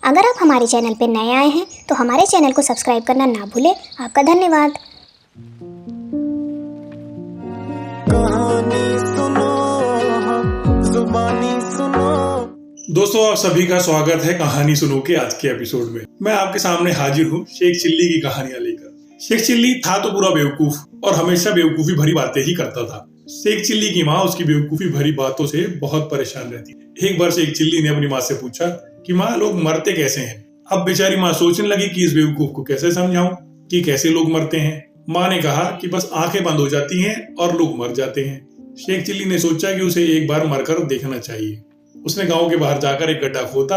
अगर आप हमारे चैनल पर नए आए हैं तो हमारे चैनल को सब्सक्राइब करना ना भूलें। आपका धन्यवाद। कहानी सुनो, जुबानी सुनो। दोस्तों, आप सभी का स्वागत है कहानी सुनो के आज के एपिसोड में। मैं आपके सामने हाजिर हूँ शेख चिल्ली की कहानियां लेकर। शेख चिल्ली था तो पूरा बेवकूफ और हमेशा बेवकूफी भरी बातें ही करता था। शेख चिल्ली की माँ उसकी बेवकूफी भरी बातों से बहुत परेशान रहती। एक बार शेख चिल्ली ने अपनी माँ से पूछा कि माँ, लोग मरते कैसे हैं। अब बेचारी माँ सोचने लगी कि इस बेवकूफ को कैसे समझाऊं कि कैसे लोग मरते हैं। माँ ने कहा कि बस आंखें बंद हो जाती हैं और लोग मर जाते हैं। शेख चिल्ली ने सोचा कि उसे एक बार मरकर देखना चाहिए। उसने गांव के बाहर जाकर एक गड्ढा खोदा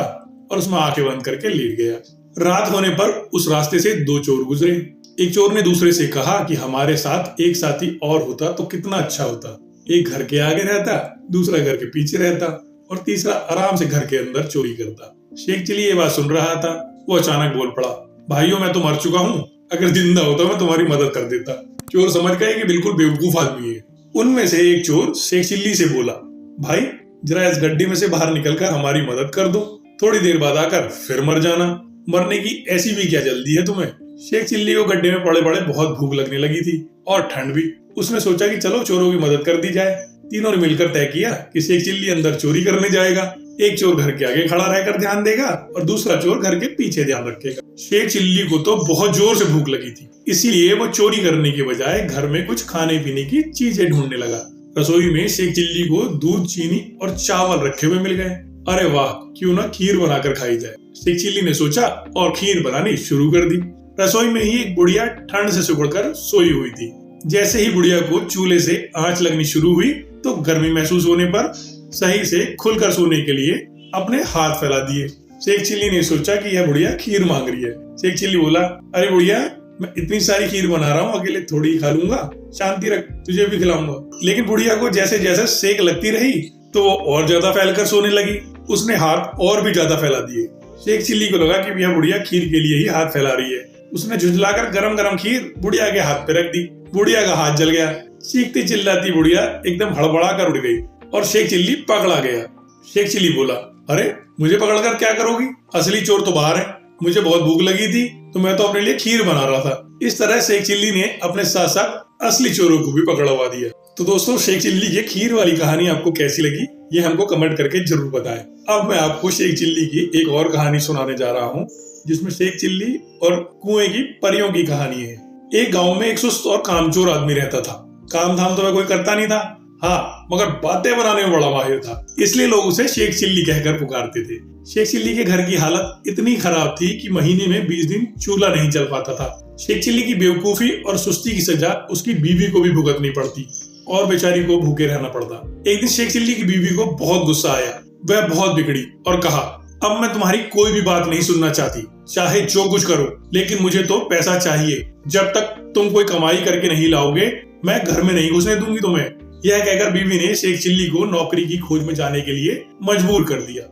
और उसमें आंखें बंद करके लेट गया। रात होने पर उस रास्ते से दो चोर गुजरे। एक चोर ने दूसरे से कहा कि हमारे साथ एक साथी और होता तो कितना अच्छा होता। एक घर के आगे रहता, दूसरा घर के पीछे रहता और तीसरा आराम से घर के अंदर चोरी करता। शेख चिल्ली ये बात सुन रहा था। वो अचानक बोल पड़ा, भाइयों, मैं तो मर चुका हूँ। अगर जिंदा होता मैं तुम्हारी मदद कर देता। चोर समझ गए कि बिल्कुल बेवकूफ आदमी है। उनमें से एक चोर शेख चिल्ली से बोला, भाई, जरा इस गड्ढे में से बाहर निकलकर हमारी मदद कर दो। थोड़ी देर बाद आकर फिर मर जाना। मरने की ऐसी भी क्या जल्दी है तुम्हें। शेख चिल्ली को गड्ढे में पड़े पड़े बहुत भूख लगने लगी थी और ठंड भी। उसने सोचा कि चलो चोरों की मदद कर दी जाए। तीनों ने मिलकर तय किया कि शेख चिल्ली अंदर चोरी करने जाएगा। एक चोर घर के आगे खड़ा रहकर ध्यान देगा और दूसरा चोर घर के पीछे ध्यान रखेगा। शेख चिल्ली को तो बहुत जोर से भूख लगी थी, इसलिए वो चोरी करने के बजाय घर में कुछ खाने पीने की चीजें ढूंढने लगा। रसोई में शेख चिल्ली को दूध, चीनी और चावल रखे हुए मिल गए। अरे वाह, क्यों ना खीर बनाकर खाई जाए। शेख चिल्ली ने सोचा और खीर बनानी शुरू कर दी। रसोई में ही एक बुढ़िया ठंड से सिकुड़कर सोई हुई थी। जैसे ही बुढ़िया को चूल्हे से आंच लगनी शुरू हुई तो गर्मी महसूस होने पर सही से खुलकर सोने के लिए अपने हाथ फैला दिए। शेख चिल्ली ने सोचा कि यह बुढ़िया खीर मांग रही है। शेख चिल्ली बोला, अरे बुढ़िया, मैं इतनी सारी खीर बना रहा हूँ, अकेले थोड़ी ही खा लूंगा। शांति रख, तुझे भी खिलाऊंगा। लेकिन बुढ़िया को जैसे जैसे सेक लगती रही तो वो और ज्यादा फैलकर सोने लगी। उसने हाथ और भी ज्यादा फैला दिए। शेख चिल्ली को लगा कि यह बुढ़िया खीर के लिए ही हाथ फैला रही है। उसने झुंझलाकर गरम गरम खीर बुढ़िया के हाथ पे रख दी। बुढ़िया का हाथ जल गया। चीखती चिल्लाती बुढ़िया एकदम हड़बड़ा कर उड़ गई और शेख चिल्ली पकड़ा गया। शेख चिल्ली बोला, अरे, मुझे पकड़कर क्या करोगी? असली चोर तो बाहर है। मुझे बहुत भूख लगी थी तो मैं तो अपने लिए खीर बना रहा था। इस तरह शेख चिल्ली ने अपने साथ साथ असली चोरों को भी पकड़वा दिया। तो दोस्तों, शेख चिल्ली की खीर वाली कहानी आपको कैसी लगी ये हमको कमेंट करके जरूर बताएं। अब मैं आपको शेख चिल्ली की एक और कहानी सुनाने जा रहा हूँ, जिसमें शेख चिल्ली और कुएं की परियों की कहानी है। एक गांव में एक सुस्त और कामचोर आदमी रहता था। काम धाम तो वह कोई करता नहीं था, हाँ, मगर बातें बनाने में बड़ा माहिर था। इसलिए लोग उसे शेख चिल्ली कहकर पुकारते थे। शेख चिल्ली के घर की हालत इतनी खराब थी कि महीने में 20 दिन चूल्हा नहीं चल पाता था। शेख चिल्ली की बेवकूफी और सुस्ती की सजा उसकी बीवी को भी भुगतनी पड़ती और बेचारी को भूखे रहना पड़ता। एक दिन शेख चिल्ली की बीवी को बहुत गुस्सा आया। वह बहुत बिगड़ी और कहा, अब मैं तुम्हारी कोई भी बात नहीं सुनना चाहती, चाहे जो कुछ करो, लेकिन मुझे तो पैसा चाहिए। जब तक तुम कोई कमाई करके नहीं लाओगे मैं घर में नहीं घुसने दूंगी तुम्हें। यह कहकर बीवी ने शेख चिल्ली को नौकरी की खोज में जाने के लिए मजबूर कर दिया।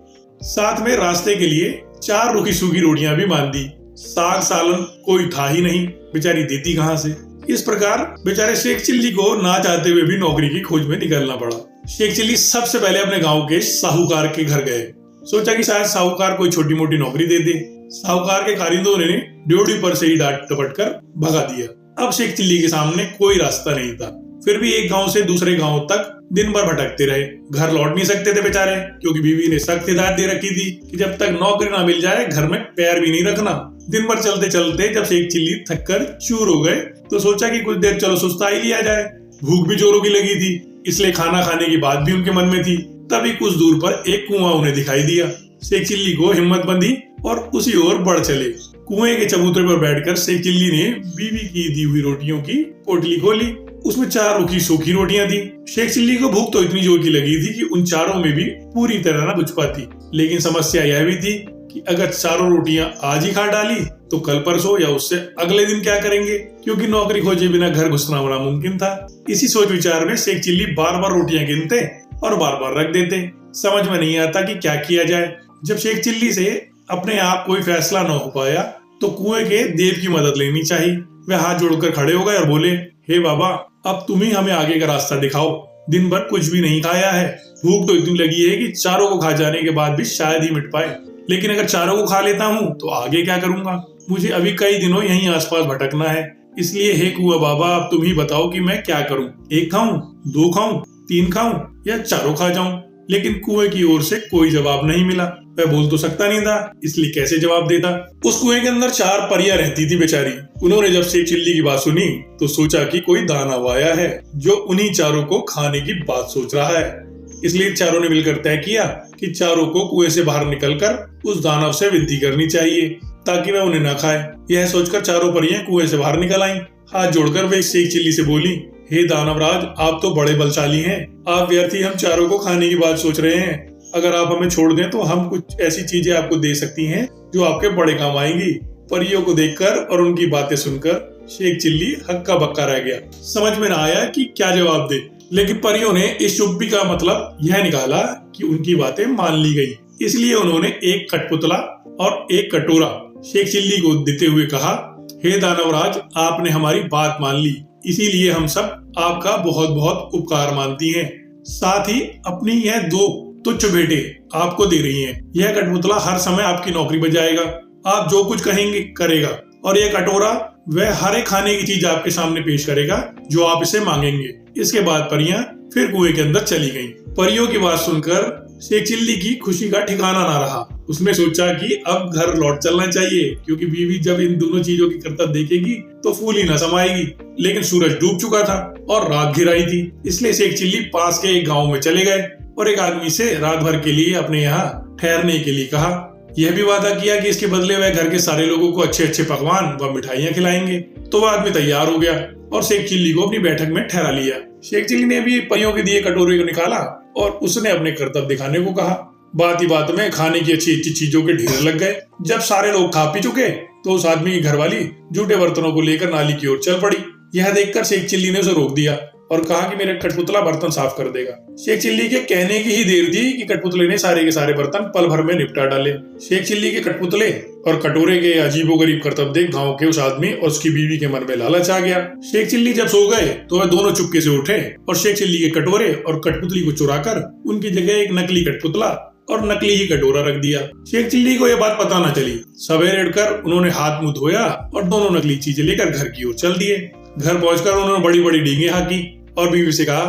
साथ में रास्ते के लिए 4 रूखी सूखी रोटियां भी बांध दी। साग सालन कोई था ही नहीं, बेचारी देती कहां से। इस प्रकार बेचारे शेख चिल्ली को ना चाहते हुए भी नौकरी की खोज में निकलना पड़ा। शेख चिल्ली सबसे पहले अपने गाँव के साहूकार के घर गए। सोचा कि शायद साहूकार कोई छोटी मोटी नौकरी दे दे। साहूकार के कारिंदों ने ड्योढ़ी पर से ही डांट डपट कर भगा दिया। अब शेख चिल्ली के सामने कोई रास्ता नहीं था। फिर भी एक गांव से दूसरे गांव तक दिन भर भटकते रहे। घर लौट नहीं सकते थे बेचारे, क्योंकि बीवी ने सख्त हिदायत दे रखी थी कि जब तक नौकरी ना मिल जाए घर में पैर भी नहीं रखना। दिन भर चलते चलते जब शेख चिल्ली थककर चूर हो गए तो सोचा कि कुछ देर चलो सुस्ता ही लिया जाए। भूख भी जोरों की लगी थी, इसलिए खाना खाने की बात भी उनके मन में थी। तभी कुछ दूर पर एक कुआं उन्हें दिखाई दिया। शेख चिल्ली को हिम्मत बंधी और उसी ओर बढ़ चले। कुएं के चबूतरे पर बैठकर शेख चिल्ली ने बीवी की दी हुई रोटियों की पोटली खोली। उसमें 4 रूखी सूखी रोटियां थी। शेख चिल्ली को भूख तो इतनी जोर की लगी थी कि उन चारों में भी पूरी तरह न बुझ पाती। लेकिन समस्या यह भी थी कि अगर चारों रोटियां आज ही खा डाली तो कल परसों या उससे अगले दिन क्या करेंगे, क्योंकि नौकरी खोजे बिना घर घुसना बड़ा मुमकिन था। इसी सोच विचार में शेख चिल्ली बार बार रोटियां गिनते और बार बार रख देते। समझ में नहीं आता कि क्या किया जाए। जब शेख चिल्ली से अपने आप कोई फैसला न हो पाया तो कुएं के देव की मदद लेनी चाहिए। वह हाथ जोड़कर खड़े हो गए और बोले, हे बाबा, अब तुम ही हमें आगे का रास्ता दिखाओ। दिन भर कुछ भी नहीं खाया है। भूख तो इतनी लगी है कि चारों को खा जाने के बाद भी शायद ही मिट पाए। लेकिन अगर चारों को खा लेता हूँ तो आगे क्या करूंगा? मुझे अभी कई दिनों यहीं आसपास भटकना है। इसलिए हे कुआं बाबा, अब तुम ही बताओ कि मैं क्या करूं? 1 खाऊं, 2 खाऊं, 3 खाऊं या चारों खा जाऊं? लेकिन कुएं की ओर से कोई जवाब नहीं मिला। मैं बोल तो सकता नहीं था, इसलिए कैसे जवाब देता? उस कुएं के अंदर 4 परियां रहती थी बेचारी। उन्होंने जब शेख चिल्ली की बात सुनी तो सोचा कि कोई दानव आया है जो उन्हीं चारों को खाने की बात सोच रहा है। इसलिए चारों ने मिलकर तय किया कि चारों को कुएं से बाहर निकलकर उस दानव से विनती करनी चाहिए ताकि वह उन्हें न खाए। यह सोचकर चारों परियां कुएं से बाहर निकल आईं। हाथ जोड़कर वे शेख चिल्ली से बोली, हे दानवराज, आप तो बड़े बलशाली हैं। आप व्यर्थ ही हम चारों को खाने की बात सोच रहे हैं। अगर आप हमें छोड़ दें तो हम कुछ ऐसी चीजें आपको दे सकती हैं जो आपके बड़े काम आएंगी। परियों को देखकर और उनकी बातें सुनकर शेख चिल्ली हक्का बक्का रह गया। समझ में न आया कि क्या जवाब दे, लेकिन परियों ने इस चुप्पी का मतलब यह निकाला कि उनकी बातें मान ली गई। इसलिए उन्होंने एक कठपुतला और एक कटोरा शेख चिल्ली को देते हुए कहा, हे दानवराज, आपने हमारी बात मान ली, इसीलिए हम सब आपका बहुत बहुत उपकार मानती हैं। साथ ही अपनी यह 2 तुच्छ बेटे आपको दे रही हैं। यह कठपुतला हर समय आपकी नौकरी बजाएगा, आप जो कुछ कहेंगे करेगा, और यह कटोरा वह हर एक खाने की चीज आपके सामने पेश करेगा जो आप इसे मांगेंगे। इसके बाद परियां फिर कुएं के अंदर चली गईं। परियों की बात सुनकर शेख चिल्ली की खुशी का ठिकाना ना रहा। उसने सोचा कि अब घर लौट चलना चाहिए, क्योंकि बीवी जब इन दोनों चीजों की करतब देखेगी तो फूल ही न समाएगी। लेकिन सूरज डूब चुका था और रात घिर आई थी। इसलिए शेख चिल्ली पास के एक गांव में चले गए और एक आदमी से रात भर के लिए अपने यहाँ ठहरने के लिए कहा। यह भी वादा किया कि इसके बदले वह घर के सारे लोगों को अच्छे अच्छे पकवान व मिठाइयाँ खिलाएंगे। तो वह आदमी तैयार हो गया और शेख चिल्ली को अपनी बैठक में ठहरा लिया। शेख चिल्ली ने भी परियों के दिए कटोरे को निकाला और उसने अपने करतब दिखाने को कहा। बात ही बात में खाने की अच्छी अच्छी चीजों के ढेर लग गए। जब सारे लोग खा पी चुके तो उस आदमी की घरवाली जूठे बर्तनों को लेकर नाली की ओर चल पड़ी। यह देखकर शेख चिल्ली ने उसे रोक दिया और कहा कि मेरा कठपुतला बर्तन साफ कर देगा। शेख चिल्ली के कहने की ही देर थी कि कठपुतले ने सारे के सारे बर्तन पल भर में निपटा डाले। शेख चिल्ली के कठपुतले और कटोरे के अजीबोगरीब करतब देख गांव के उस आदमी और उसकी बीवी के मन में लालच आ गया। शेख चिल्ली जब सो गए तो वह दोनों चुपके से उठे और शेख चिल्ली के कटोरे और कठपुतली को चुराकर उनकी जगह एक नकली कठपुतला और नकली ही कटोरा रख दिया। शेख चिल्ली को यह बात पता न चली। सवेरे उठकर उन्होंने हाथ मुंह धोया और दोनों नकली चीजें लेकर घर की ओर चल दिए। घर पहुंचकर उन्होंने बड़ी बड़ी डींगे हाँकी और बीवी से कहा,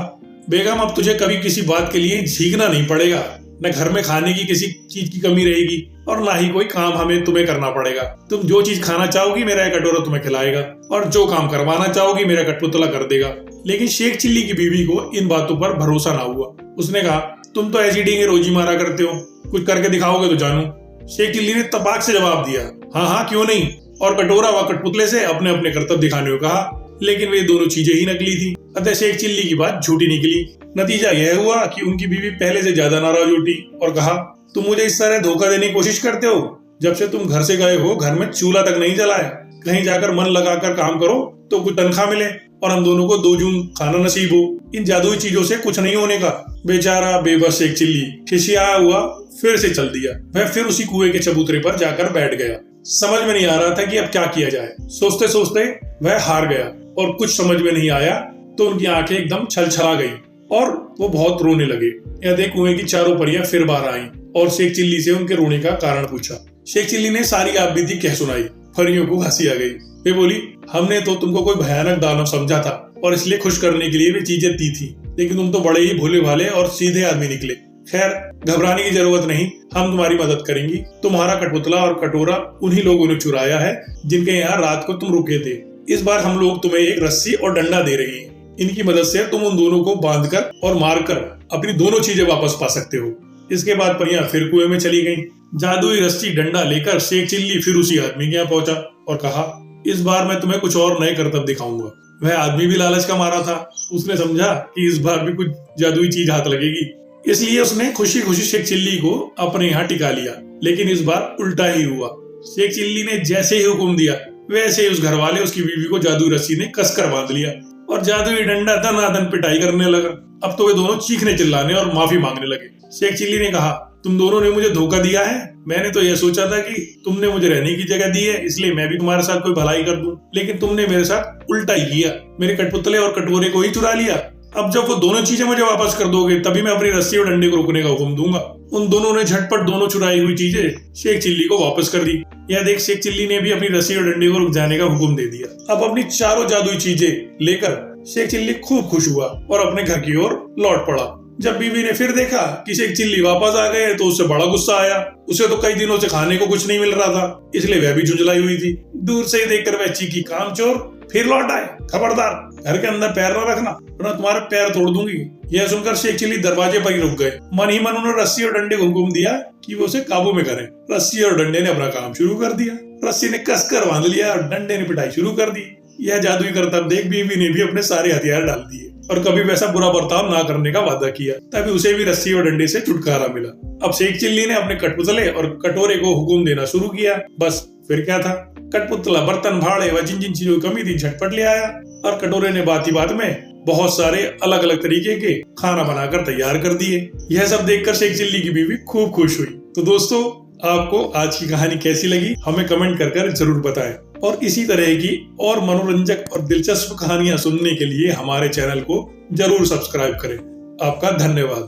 बेगम, अब तुझे कभी किसी बात के लिए झीकना नहीं पड़ेगा। न घर में खाने की किसी चीज की कमी रहेगी और ना ही कोई काम हमें तुम्हें करना पड़ेगा। तुम जो चीज खाना चाहोगी मेरा एक कटोरा तुम्हें खिलाएगा और जो काम करवाना चाहोगी मेरा कठपुतला कर देगा। लेकिन शेख चिल्ली की बीवी को इन बातों पर भरोसा ना हुआ। उसने कहा, तुम तो ऐसी डींगे रोज ही मारा करते हो, कुछ करके दिखाओगे तो जानू। शेख चिल्ली ने तबाक से जवाब दिया, हाँ हाँ क्यों नहीं, और कटोरा व कठपुतले से अपने अपने करतब दिखाने को कहा। लेकिन वे दोनों चीजें ही नकली थी, अतः शेख चिल्ली की बात झूठी निकली। नतीजा यह हुआ कि उनकी बीवी पहले से ज्यादा नाराज उठी और कहा, तुम मुझे इस तरह धोखा देने की कोशिश करते हो। जब से तुम घर से गए हो घर में चूल्हा तक नहीं जला है। कहीं जाकर मन लगाकर काम करो तो कुछ तनख्वाह मिले और हम दोनों को 2 जून खाना नसीब हो। इन जादुई चीजों से कुछ नहीं होने का। बेचारा बेबस शेख चिल्ली खिसियाया हुआ फिर से चल दिया। वह फिर उसी कुएं के चबूतरे पर जाकर बैठ गया। समझ में नहीं आ रहा था कि अब क्या किया जाए। सोचते सोचते वह हार गया और कुछ समझ में नहीं आया तो उनकी आंखें एकदम छलछला गई और वो बहुत रोने लगे। यह देख कुएं की चारों परियां फिर बाहर आईं और शेख चिल्ली से उनके रोने का कारण पूछा। शेख चिल्ली ने सारी आपबीती कह सुनाई। परियों को हंसी आ गई। वे बोली, हमने तो तुमको कोई भयानक दानव समझा था और इसलिए खुश करने के लिए वे चीजें दी थी, लेकिन तुम तो बड़े ही भोले भाले और सीधे आदमी निकले। खैर, घबराने की जरूरत नहीं, हम तुम्हारी मदद करेंगी। तुम्हारा कठपुतला और कटोरा उन्हीं लोगों ने चुराया है जिनके यहाँ रात को तुम रुके थे। इस बार हम लोग तुम्हें एक रस्सी और डंडा दे रही हैं। इनकी मदद से तुम उन दोनों को बांधकर और मारकर अपनी दोनों चीजें वापस पा सकते हो। इसके बाद परियां फिर कुएं में चली गईं। जादुई रस्सी डंडा लेकर शेख चिल्ली फिर उसी आदमी के यहाँ पहुंचा और कहा, इस बार मैं तुम्हें कुछ और नए करतब दिखाऊंगा। वह आदमी भी लालच का मारा था। उसने समझा कि इस बार भी कुछ जादुई चीज हाथ लगेगी, इसलिए उसने खुशी खुशी शेख चिल्ली को अपने यहाँ टिका लिया। लेकिन इस बार उल्टा ही हुआ। शेख चिल्ली ने जैसे ही हुक्म दिया वैसे ही उस घर वाले उसकी बीवी को जादुई रस्सी ने कसकर बांध लिया और जादुई डंडा दनादन पिटाई करने लगा। अब तो वे दोनों चीखने चिल्लाने और माफी मांगने लगे। शेख चिल्ली ने कहा, तुम दोनों ने मुझे धोखा दिया है। मैंने तो यह सोचा था कि तुमने मुझे रहने की जगह दी है, इसलिए मैं भी तुम्हारे साथ कोई भलाई कर दूं, लेकिन तुमने मेरे साथ उल्टा ही किया। मेरे कठपुतले और कटोरे को ही चुरा लिया अब जब वो दोनों चीजें मुझे वापस कर दोगे तभी मैं अपनी रस्सी और डंडे को रोकने का हुक्म दूंगा। उन दोनों ने झटपट दोनों चुराई हुई चीजें शेख चिल्ली को वापस कर दी। यह देख शेख चिल्ली ने भी अपनी रस्सी और डंडे को रुक जाने का हुक्म दे दिया। अब अपनी चारों जादुई चीजें लेकर शेख चिल्ली खूब खुश हुआ और अपने घर की ओर लौट पड़ा। जब बीवी ने फिर देखा कि शेख चिल्ली वापस आ गए तो उससे बड़ा गुस्सा आया। उसे तो कई दिनों से खाने को कुछ नहीं मिल रहा था, इसलिए वह भी झुंझलाई हुई थी। दूर से ही देखकर वह चीखी, कामचोर फिर लौट आए, खबरदार घर के अंदर पैर न रखना वरना तुम्हारे पैर तोड़ दूंगी। यह सुनकर शेख चिल्ली दरवाजे पर ही रुक गए। मन ही मन उन्होंने रस्सी और डंडे को हुक्म दिया कि वो उसे काबू में करें। रस्सी और डंडे ने अपना काम शुरू कर दिया। रस्सी ने कसकर बांध लिया और डंडे ने पिटाई शुरू कर दी। यह जादुई करतब देख बीवी ने भी अपने सारे हथियार डाल दिए और कभी वैसा बुरा बर्ताव ना करने का वादा किया। तभी उसे भी रस्सी और डंडे से छुटकारा मिला। अब शेख चिल्ली ने अपने कठपुतले और कटोरे को हुक्म देना शुरू किया। बस फिर क्या था, कठपुतला बर्तन भाड़े व जिन जिन चीजों की कमी थी झटपट ले आया और कटोरे ने बात ही बात में बहुत सारे अलग अलग तरीके के खाना बनाकर तैयार कर दिए। यह सब देखकर शेख चिल्ली की बीवी खूब खुश हुई। तो दोस्तों, आपको आज की कहानी कैसी लगी हमें कमेंट कर जरूर बताएं और इसी तरह की और मनोरंजक और दिलचस्प कहानियां सुनने के लिए हमारे चैनल को जरूर सब्सक्राइब करें। आपका धन्यवाद।